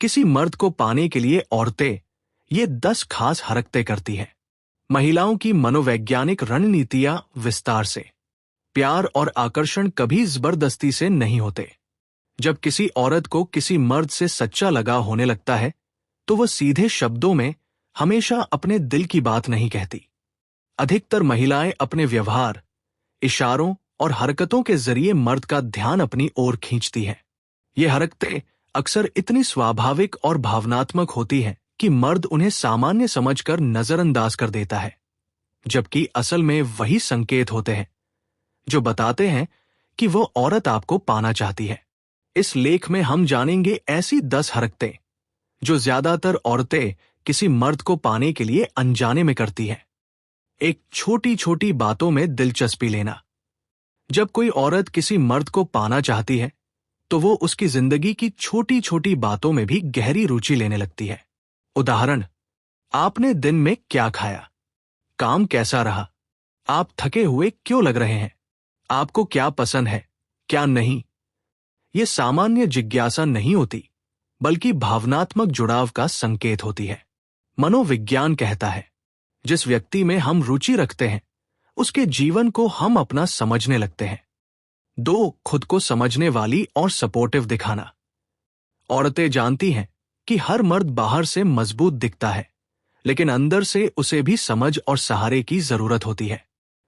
किसी मर्द को पाने के लिए औरतें ये 10 खास हरकतें करती हैं। महिलाओं की मनोवैज्ञानिक रणनीतियां विस्तार से। प्यार और आकर्षण कभी जबरदस्ती से नहीं होते। जब किसी औरत को किसी मर्द से सच्चा लगाव होने लगता है तो वह सीधे शब्दों में हमेशा अपने दिल की बात नहीं कहती। अधिकतर महिलाएं अपने व्यवहार, इशारों और हरकतों के जरिए मर्द का ध्यान अपनी ओर खींचती हैं। ये हरकतें अक्सर इतनी स्वाभाविक और भावनात्मक होती हैं कि मर्द उन्हें सामान्य समझकर नजरअंदाज कर देता है, जबकि असल में वही संकेत होते हैं जो बताते हैं कि वो औरत आपको पाना चाहती है। इस लेख में हम जानेंगे ऐसी 10 हरकतें जो ज्यादातर औरतें किसी मर्द को पाने के लिए अनजाने में करती हैं। एक छोटी छोटी बातों में दिलचस्पी लेना। जब कोई औरत किसी मर्द को पाना चाहती है तो वो उसकी जिंदगी की छोटी छोटी बातों में भी गहरी रुचि लेने लगती है। उदाहरण, आपने दिन में क्या खाया, काम कैसा रहा, आप थके हुए क्यों लग रहे हैं, आपको क्या पसंद है, क्या नहीं। ये सामान्य जिज्ञासा नहीं होती, बल्कि भावनात्मक जुड़ाव का संकेत होती है। मनोविज्ञान कहता है, जिस व्यक्ति में हम रुचि रखते हैं उसके जीवन को हम अपना समझने लगते हैं। 2, खुद को समझने वाली और सपोर्टिव दिखाना। औरतें जानती हैं कि हर मर्द बाहर से मजबूत दिखता है, लेकिन अंदर से उसे भी समझ और सहारे की जरूरत होती है।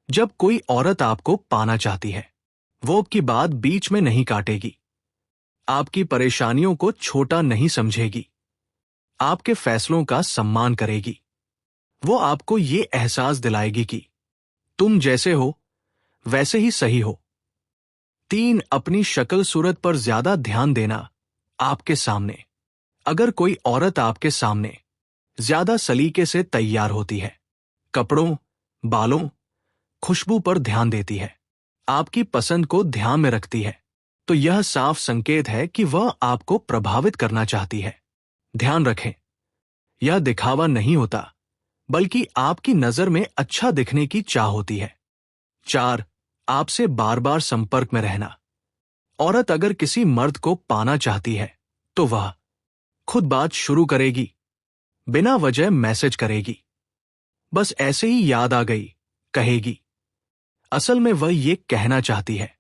जब कोई औरत आपको पाना चाहती है, वो आपकी बात बीच में नहीं काटेगी, आपकी परेशानियों को छोटा नहीं समझेगी, आपके फैसलों का सम्मान करेगी। वो आपको ये एहसास दिलाएगी कि तुम जैसे हो वैसे ही सही हो। 3, अपनी शक्ल सूरत पर ज्यादा ध्यान देना। आपके सामने अगर कोई औरत आपके सामने ज्यादा सलीके से तैयार होती है, कपड़ों, बालों, खुशबू पर ध्यान देती है, आपकी पसंद को ध्यान में रखती है, तो यह साफ संकेत है कि वह आपको प्रभावित करना चाहती है। ध्यान रखें, यह दिखावा नहीं होता, बल्कि आपकी नजर में अच्छा दिखने की चाह होती है। 4, आपसे बार बार संपर्क में रहना। औरत अगर किसी मर्द को पाना चाहती है तो वह खुद बात शुरू करेगी, बिना वजह मैसेज करेगी, बस ऐसे ही याद आ गई कहेगी। असल में वह ये कहना चाहती है,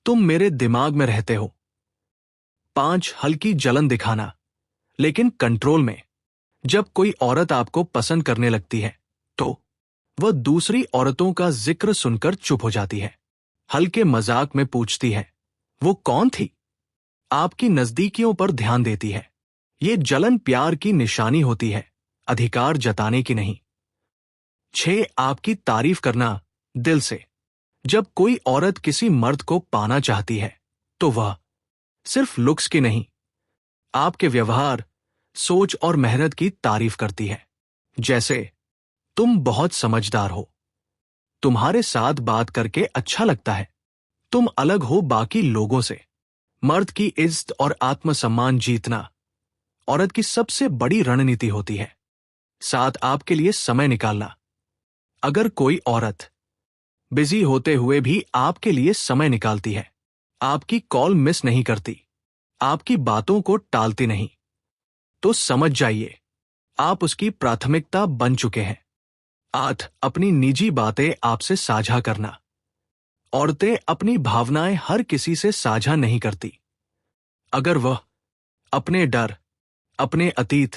तुम मेरे दिमाग में रहते हो। 5, हल्की जलन दिखाना, लेकिन कंट्रोल में। जब कोई औरत आपको पसंद करने लगती है तो वह दूसरी औरतों का जिक्र सुनकर चुप हो जाती है, हल्के मजाक में पूछती है, वो कौन थी, आपकी नजदीकियों पर ध्यान देती है। ये जलन प्यार की निशानी होती है, अधिकार जताने की नहीं। 6, आपकी तारीफ करना दिल से। जब कोई औरत किसी मर्द को पाना चाहती है तो वह सिर्फ लुक्स की नहीं, आपके व्यवहार, सोच और मेहनत की तारीफ करती है। जैसे, तुम बहुत समझदार हो, तुम्हारे साथ बात करके अच्छा लगता है, तुम अलग हो बाकी लोगों से। मर्द की इज्जत और आत्मसम्मान जीतना औरत की सबसे बड़ी रणनीति होती है। 7, आपके लिए समय निकालना। अगर कोई औरत बिजी होते हुए भी आपके लिए समय निकालती है, आपकी कॉल मिस नहीं करती, आपकी बातों को टालती नहीं, तो समझ जाइए आप उसकी प्राथमिकता बन चुके हैं। 8, अपनी निजी बातें आपसे साझा करना। औरतें अपनी भावनाएं हर किसी से साझा नहीं करती। अगर वह अपने डर, अपने अतीत,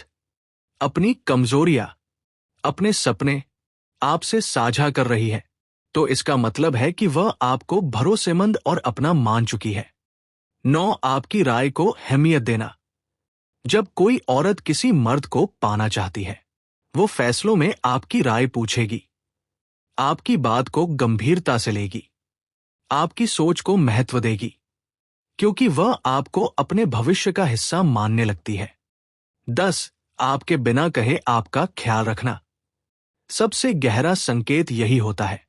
अपनी कमजोरियां, अपने सपने आपसे साझा कर रही है तो इसका मतलब है कि वह आपको भरोसेमंद और अपना मान चुकी है। 9, आपकी राय को अहमियत देना। जब कोई औरत किसी मर्द को पाना चाहती है, वो फैसलों में आपकी राय पूछेगी, आपकी बात को गंभीरता से लेगी, आपकी सोच को महत्व देगी, क्योंकि वह आपको अपने भविष्य का हिस्सा मानने लगती है। 10, आपके बिना कहे आपका ख्याल रखना। सबसे गहरा संकेत यही होता है,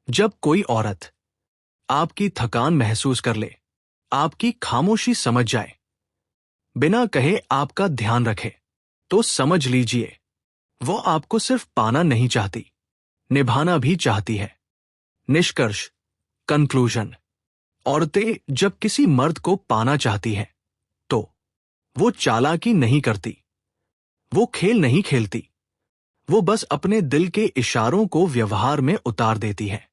जब कोई औरत आपकी थकान महसूस कर ले, आपकी खामोशी समझ जाए, बिना कहे आपका ध्यान रखे, तो समझ लीजिए वो आपको सिर्फ पाना नहीं चाहती, निभाना भी चाहती है। निष्कर्ष, कंक्लूजन, औरतें जब किसी मर्द को पाना चाहती हैं तो वो चालाकी नहीं करती, वो खेल नहीं खेलती, वो बस अपने दिल के इशारों को व्यवहार में उतार देती है।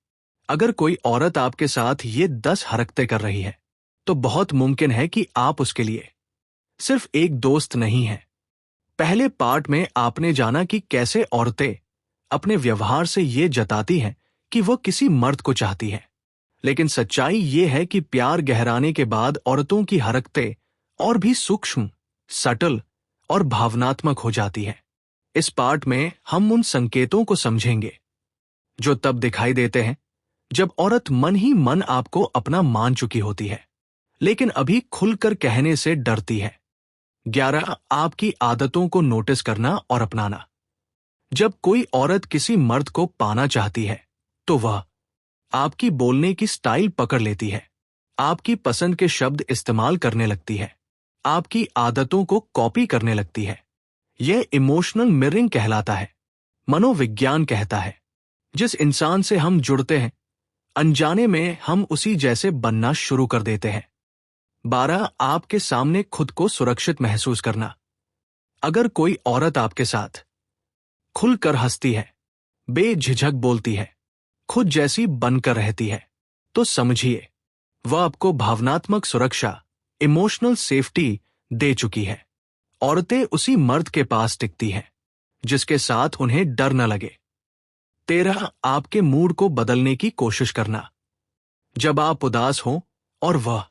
अगर कोई औरत आपके साथ ये 10 हरकतें कर रही है, तो बहुत मुमकिन है कि आप उसके लिए सिर्फ एक दोस्त नहीं है। पहले पार्ट में आपने जाना कि कैसे औरतें अपने व्यवहार से ये जताती हैं कि वो किसी मर्द को चाहती है। लेकिन सच्चाई ये है कि प्यार गहराने के बाद औरतों की हरकतें और भी सूक्ष्म, सटल और भावनात्मक हो जाती है। इस पार्ट में हम उन संकेतों को समझेंगे जो तब दिखाई देते हैं जब औरत मन ही मन आपको अपना मान चुकी होती है, लेकिन अभी खुलकर कहने से डरती है। 11 आपकी आदतों को नोटिस करना और अपनाना। जब कोई औरत किसी मर्द को पाना चाहती है, तो वह आपकी बोलने की स्टाइल पकड़ लेती है, आपकी पसंद के शब्द इस्तेमाल करने लगती है, आपकी आदतों को कॉपी करने लगती है। यह इमोशनल मिररिंग कहलाता है। मनोविज्ञान कहता है, जिस इंसान से हम जुड़ते हैं, अनजाने में हम उसी जैसे बनना शुरू कर देते हैं। 12 आपके सामने खुद को सुरक्षित महसूस करना। अगर कोई औरत आपके साथ खुलकर हंसती है, बेझिझक बोलती है, खुद जैसी बनकर रहती है, तो समझिए वह आपको भावनात्मक सुरक्षा, इमोशनल सेफ्टी दे चुकी है। औरतें उसी मर्द के पास टिकती हैं जिसके साथ उन्हें डर न लगे। 13 आपके मूड को बदलने की कोशिश करना। जब आप उदास हो और वह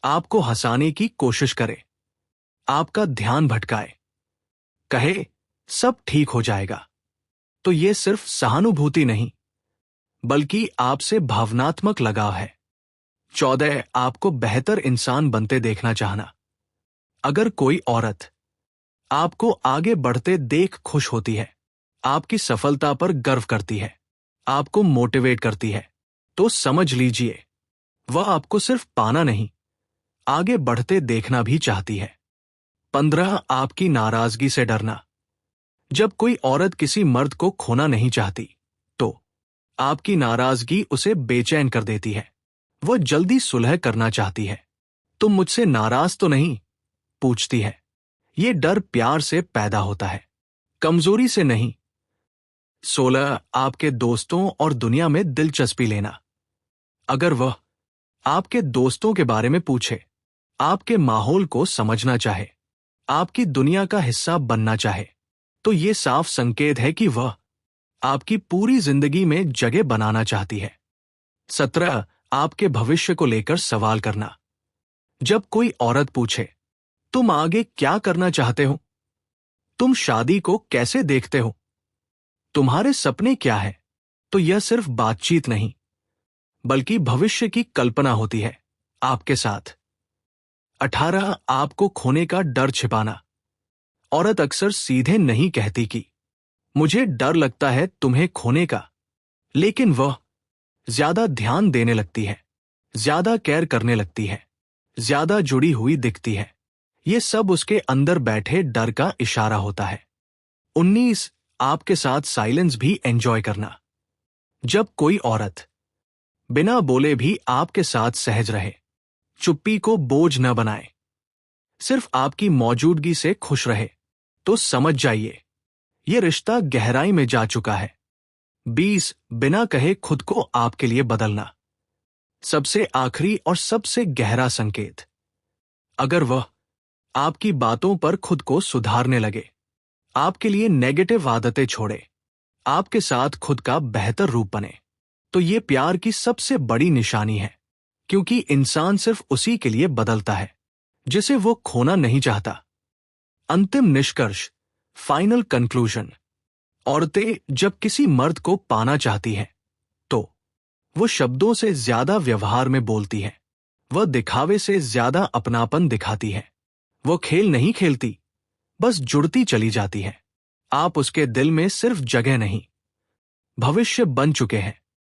आपको हंसाने की कोशिश करे, आपका ध्यान भटकाए, कहे सब ठीक हो जाएगा, तो यह सिर्फ सहानुभूति नहीं बल्कि आपसे भावनात्मक लगाव है। 14 आपको बेहतर इंसान बनते देखना चाहना। अगर कोई औरत आपको आगे बढ़ते देख खुश होती है, आपकी सफलता पर गर्व करती है, आपको मोटिवेट करती है, तो समझ लीजिए वह आपको सिर्फ पाना नहीं, आगे बढ़ते देखना भी चाहती है। 15 आपकी नाराजगी से डरना। जब कोई औरत किसी मर्द को खोना नहीं चाहती, तो आपकी नाराजगी उसे बेचैन कर देती है। वह जल्दी सुलह करना चाहती है। तुम मुझसे नाराज तो नहीं, पूछती है। ये डर प्यार से पैदा होता है, कमजोरी से नहीं। 16 आपके दोस्तों और दुनिया में दिलचस्पी लेना। अगर वह आपके दोस्तों के बारे में पूछे, आपके माहौल को समझना चाहे, आपकी दुनिया का हिस्सा बनना चाहे, तो ये साफ संकेत है कि वह आपकी पूरी जिंदगी में जगह बनाना चाहती है। 17 आपके भविष्य को लेकर सवाल करना। जब कोई औरत पूछे, तुम आगे क्या करना चाहते हो? तुम शादी को कैसे देखते हो? तुम्हारे सपने क्या है? तो यह सिर्फ बातचीत नहीं, बल्कि भविष्य की कल्पना होती है आपके साथ। 18 आपको खोने का डर छिपाना। औरत अक्सर सीधे नहीं कहती कि मुझे डर लगता है तुम्हें खोने का, लेकिन वह ज्यादा ध्यान देने लगती है, ज्यादा केयर करने लगती है, ज्यादा जुड़ी हुई दिखती है। ये सब उसके अंदर बैठे डर का इशारा होता है। 19 आपके साथ साइलेंस भी एंजॉय करना। जब कोई औरत बिना बोले भी आपके साथ सहज रहे, चुप्पी को बोझ न बनाए, सिर्फ आपकी मौजूदगी से खुश रहे, तो समझ जाइए ये रिश्ता गहराई में जा चुका है। 20 बिना कहे खुद को आपके लिए बदलना। सबसे आखिरी और सबसे गहरा संकेत, अगर वह आपकी बातों पर खुद को सुधारने लगे, आपके लिए नेगेटिव आदतें छोड़े, आपके साथ खुद का बेहतर रूप बने, तो ये प्यार की सबसे बड़ी निशानी है। क्योंकि इंसान सिर्फ उसी के लिए बदलता है जिसे वो खोना नहीं चाहता। अंतिम निष्कर्ष, फाइनल कंक्लूजन, औरतें जब किसी मर्द को पाना चाहती हैं, तो वो शब्दों से ज्यादा व्यवहार में बोलती है, वह दिखावे से ज्यादा अपनापन दिखाती है, वो खेल नहीं खेलती, बस जुड़ती चली जाती है। आप उसके दिल में सिर्फ जगह नहीं, भविष्य बन चुके हैं।